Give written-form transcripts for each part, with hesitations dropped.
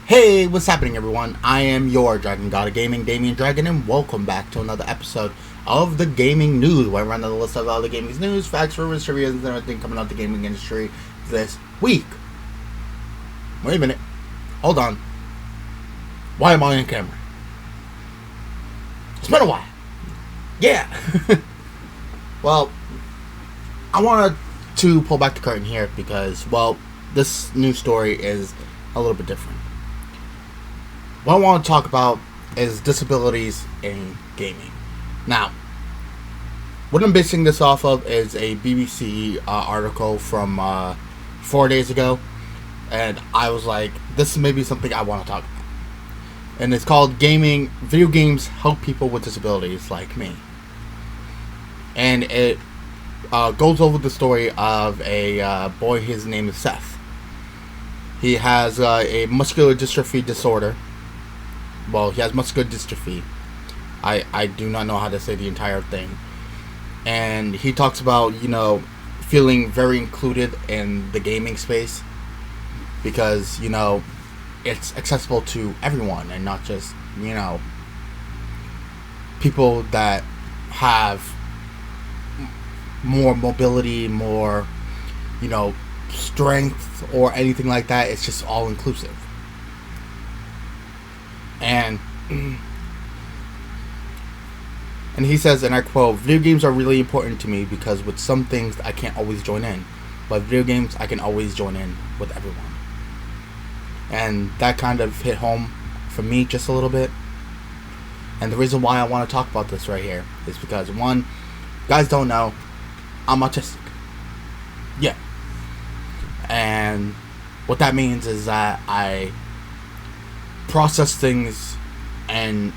Hey, what's happening, everyone? I am your Dragon God of Gaming, Damian Dragon, and welcome back to another episode of the Gaming News, where I run the list of all the gaming news, facts, rumors, trivia, and everything coming out of the gaming industry this week. Wait a minute. Hold on. Why am I on camera? It's been a while. Yeah. Well, I wanted to pull back the curtain here because, well, this news story is a little bit different. What I want to talk about is disabilities in gaming. Now, what I'm basing this off of is a BBC article from 4 days ago, and I was like, this may be something I want to talk about. And it's called Video Games Help People with Disabilities Like Me. And it goes over the story of a boy, his name is Seth. He has a muscular dystrophy disorder. Well, he has muscular dystrophy. I do not know how to say the entire thing. And he talks about, feeling very included in the gaming space. Because, it's accessible to everyone and not just, people that have more mobility, more, strength or anything like that. It's just all inclusive. And he says, and I quote, "Video games are really important to me because with some things I can't always join in, but video games I can always join in with everyone." And that kind of hit home for me just a little bit. And the reason why I want to talk about this right here is because, one, guys don't know, I'm autistic. Yeah. And what that means is that I process things in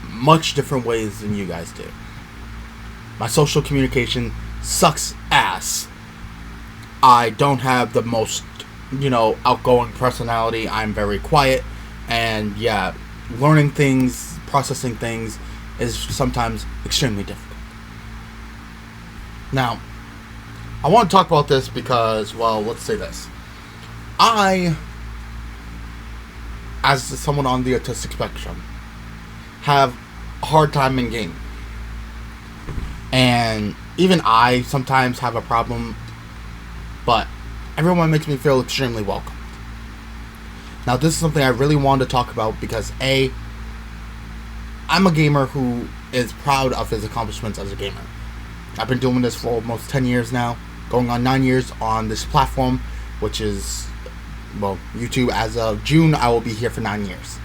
much different ways than you guys do. My social communication sucks ass. I don't have the most, outgoing personality. I'm very quiet. And yeah, learning things, processing things is sometimes extremely difficult. Now, I want to talk about this because, well, let's say this. As someone on the autistic spectrum, have a hard time in gaming. And even I sometimes have a problem, but everyone makes me feel extremely welcome. Now, this is something I really wanted to talk about because, A, I'm a gamer who is proud of his accomplishments as a gamer. I've been doing this for almost 10 years now, going on 9 years on this platform, which is, well, YouTube. As of June, I will be here for 9 years.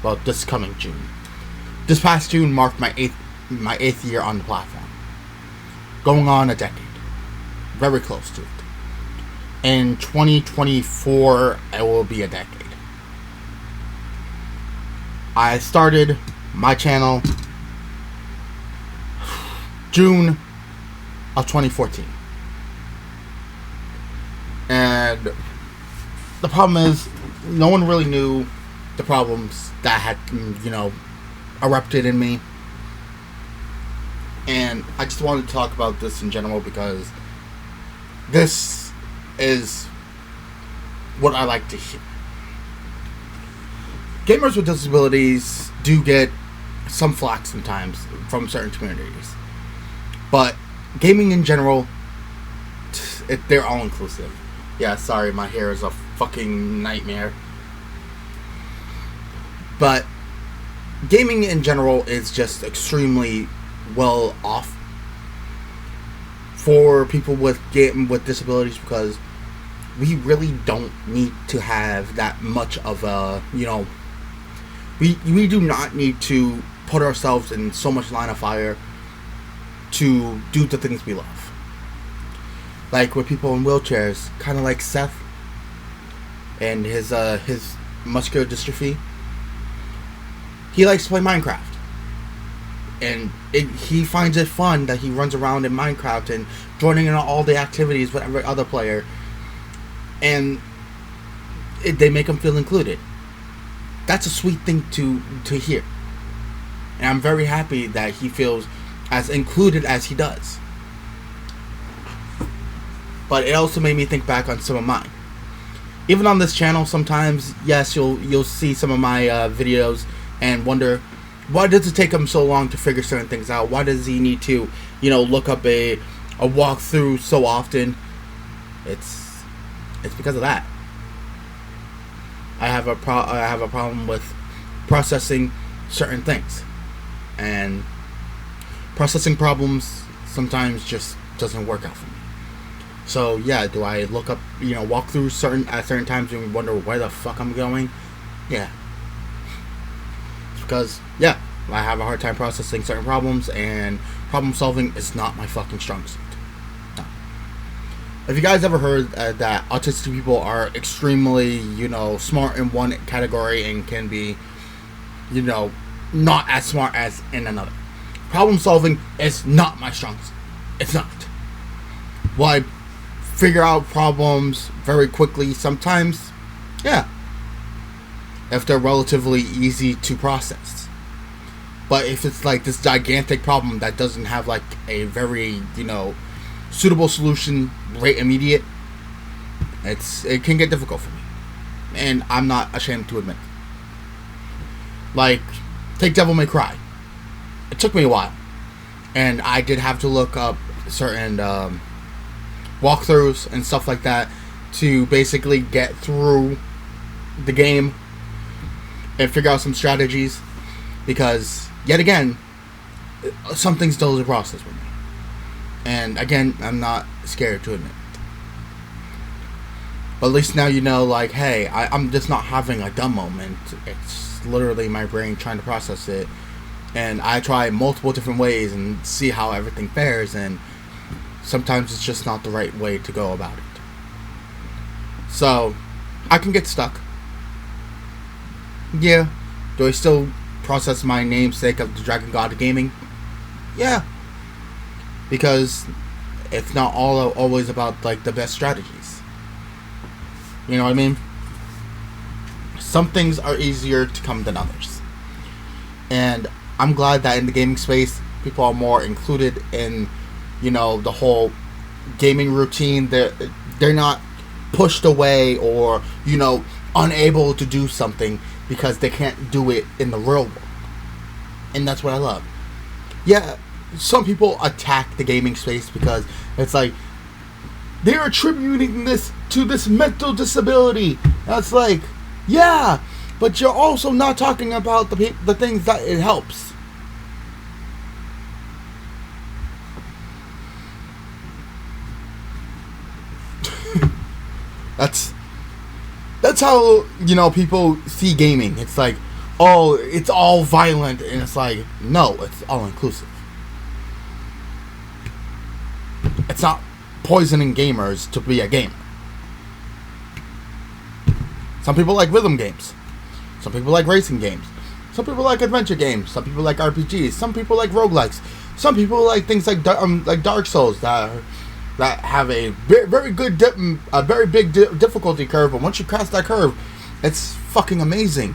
Well, this coming June. This past June marked my eighth year on the platform. Going on a decade. Very close to it. In 2024, it will be a decade. I started my channel June of 2014. And the problem is, no one really knew the problems that had, erupted in me. And I just wanted to talk about this in general because this is what I like to hear. Gamers with disabilities do get some flack sometimes from certain communities. But gaming in general, they're all inclusive. Yeah, sorry, my hair is a fucking nightmare. But gaming in general is just extremely well off for people with disabilities because we really don't need to have that much of a, we do not need to put ourselves in so much line of fire to do the things we love. Like with people in wheelchairs, kind of like Seth and his muscular dystrophy. He likes to play Minecraft. And he finds it fun that he runs around in Minecraft and joining in all the activities with every other player. And they make him feel included. That's a sweet thing to hear. And I'm very happy that he feels as included as he does. But it also made me think back on some of mine. Even on this channel, sometimes, yes, you'll see some of my videos and wonder, why does it take him so long to figure certain things out? Why does he need to, look up a walkthrough so often? It's because of that. I have a problem with processing certain things, and processing problems sometimes just doesn't work out for me. So yeah, do I look up, walk through at certain times and wonder where the fuck I'm going? Yeah. It's because, yeah, I have a hard time processing certain problems, and problem solving is not my fucking strong suit. No. Have you guys ever heard that autistic people are extremely, smart in one category and can be, not as smart as in another? Problem solving is not my strong suit. It's not. Why? Figure out problems very quickly sometimes, yeah, if they're relatively easy to process. But if it's like this gigantic problem that doesn't have like a very, suitable solution right immediate, it can get difficult for me, and I'm not ashamed to admit. Like, take Devil May Cry. It took me a while, and I did have to look up certain walkthroughs and stuff like that to basically get through the game and figure out some strategies, because yet again, something still is a process with me, and again, I'm not scared to admit it. But at least now like, hey, I'm just not having a dumb moment. It's literally my brain trying to process it, and I try multiple different ways and see how everything fares, and sometimes it's just not the right way to go about it. So, I can get stuck. Yeah. Do I still process my namesake of the Dragon God of Gaming? Yeah. Because it's not always about, like, the best strategies. You know what I mean? Some things are easier to come than others. And I'm glad that in the gaming space, people are more included in the whole gaming routine. They're not pushed away or, unable to do something because they can't do it in the real world. And that's what I love. Yeah, some people attack the gaming space because it's like, they're attributing this to this mental disability. That's like, yeah, but you're also not talking about the things that it helps. That's how, people see gaming. It's like, oh, it's all violent, and it's like, no, it's all inclusive. It's not poisoning gamers to be a gamer. Some people like rhythm games. Some people like racing games. Some people like adventure games. Some people like RPGs. Some people like roguelikes. Some people like things like Dark Souls that have a very good, a very big difficulty curve. But once you cross that curve, it's fucking amazing.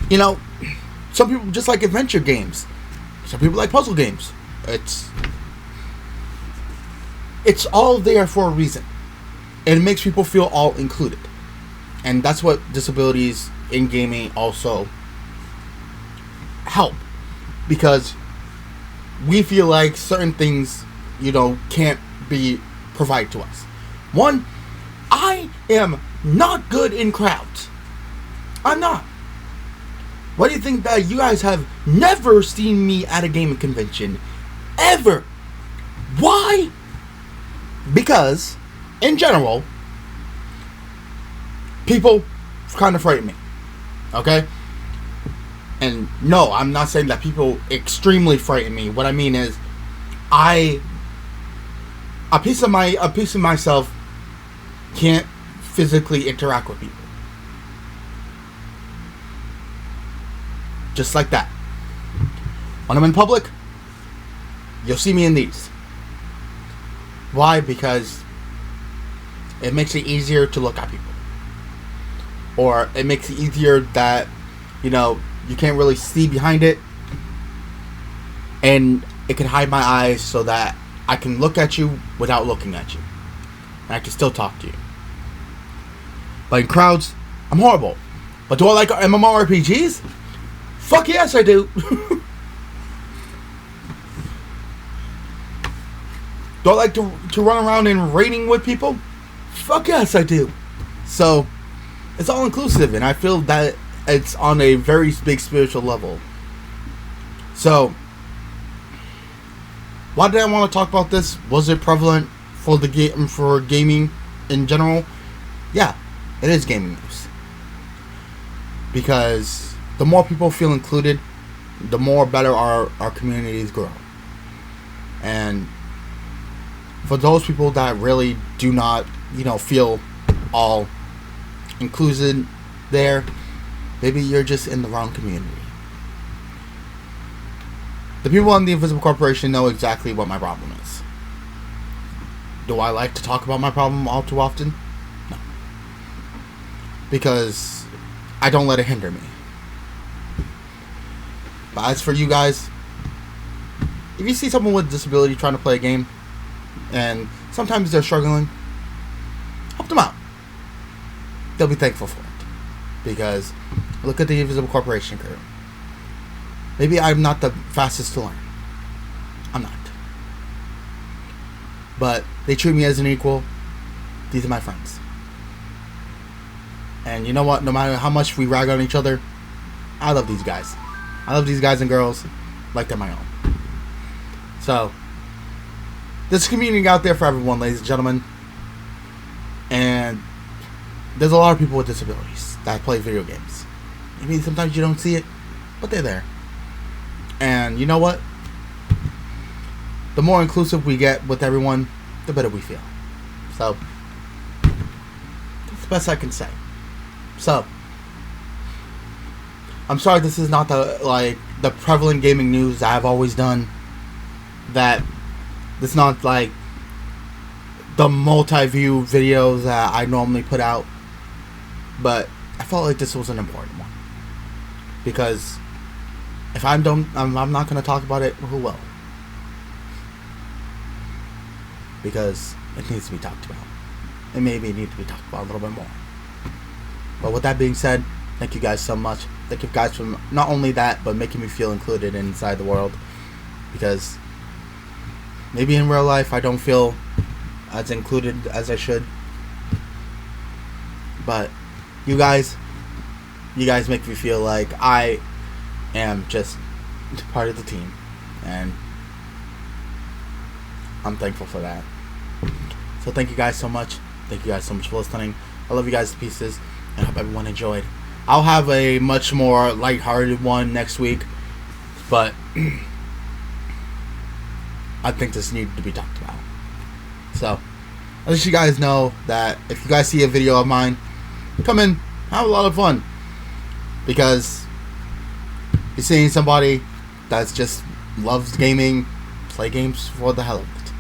Some people just like adventure games. Some people like puzzle games. It's all there for a reason, and it makes people feel all included. And that's what disabilities in gaming also help, because we feel like certain things, can't be provided to us. One, I am not good in crowds. I'm not. Why do you think that you guys have never seen me at a gaming convention? Ever. Why? Because, in general, people kind of frighten me. Okay? And no, I'm not saying that people extremely frighten me. What I mean is, a piece of myself can't physically interact with people. Just like that. When I'm in public, you'll see me in these. Why? Because it makes it easier to look at people. Or it makes it easier that, you can't really see behind it. And it can hide my eyes so that I can look at you without looking at you. And I can still talk to you. But in crowds, I'm horrible. But do I like MMORPGs? Fuck yes, I do. Do I like to run around and raiding with people? Fuck yes, I do. So, it's all inclusive, and I feel that it's on a very big spiritual level. So, why did I want to talk about this? Was it prevalent for for gaming in general? Yeah, it is gaming news. Because the more people feel included, the more better our communities grow. And for those people that really do not, feel all included there, maybe you're just in the wrong community. The people on the Invisible Corporation know exactly what my problem is. Do I like to talk about my problem all too often? No. Because I don't let it hinder me. But as for you guys, if you see someone with a disability trying to play a game, and sometimes they're struggling, help them out. They'll be thankful for it. Because look at the Invisible Corporation crew. Maybe I'm not the fastest to learn. I'm not. But they treat me as an equal. These are my friends. And you know what? No matter how much we rag on each other, I love these guys. I love these guys and girls like they're my own. So, there's a community out there for everyone, ladies and gentlemen. And there's a lot of people with disabilities that play video games. Maybe sometimes you don't see it, but they're there. And you know what? The more inclusive we get with everyone, the better we feel. So, that's the best I can say. So, I'm sorry this is not the prevalent gaming news that I've always done. That it's not like the multi-view videos that I normally put out. But I felt like this was an important one. Because if I'm not going to talk about it, who will? Because it needs to be talked about. And maybe it needs to be talked about a little bit more. But with that being said, thank you guys so much. Thank you guys for not only that, but making me feel included inside the world. Because maybe in real life I don't feel as included as I should. But you guys make me feel like I am just part of the team. And I'm thankful for that. So thank you guys so much. Thank you guys so much for listening. I love you guys to pieces. And I hope everyone enjoyed. I'll have a much more lighthearted one next week. But I think this needed to be talked about. So, I'll let you guys know that if you guys see a video of mine, come in, have a lot of fun. Because you're seeing somebody that's just loves gaming, play games for the hell of it.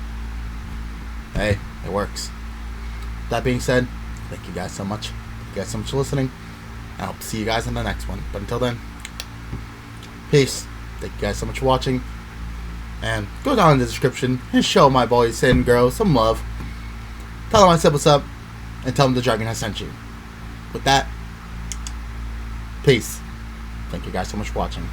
Hey, it works. That being said, thank you guys so much. Thank you guys so much for listening. I hope to see you guys in the next one. But until then, peace. Thank you guys so much for watching. And go down in the description and show my boys and girls some love. Tell them I said what's up. And tell them the dragon has sent you. With that, peace. Thank you guys so much for watching.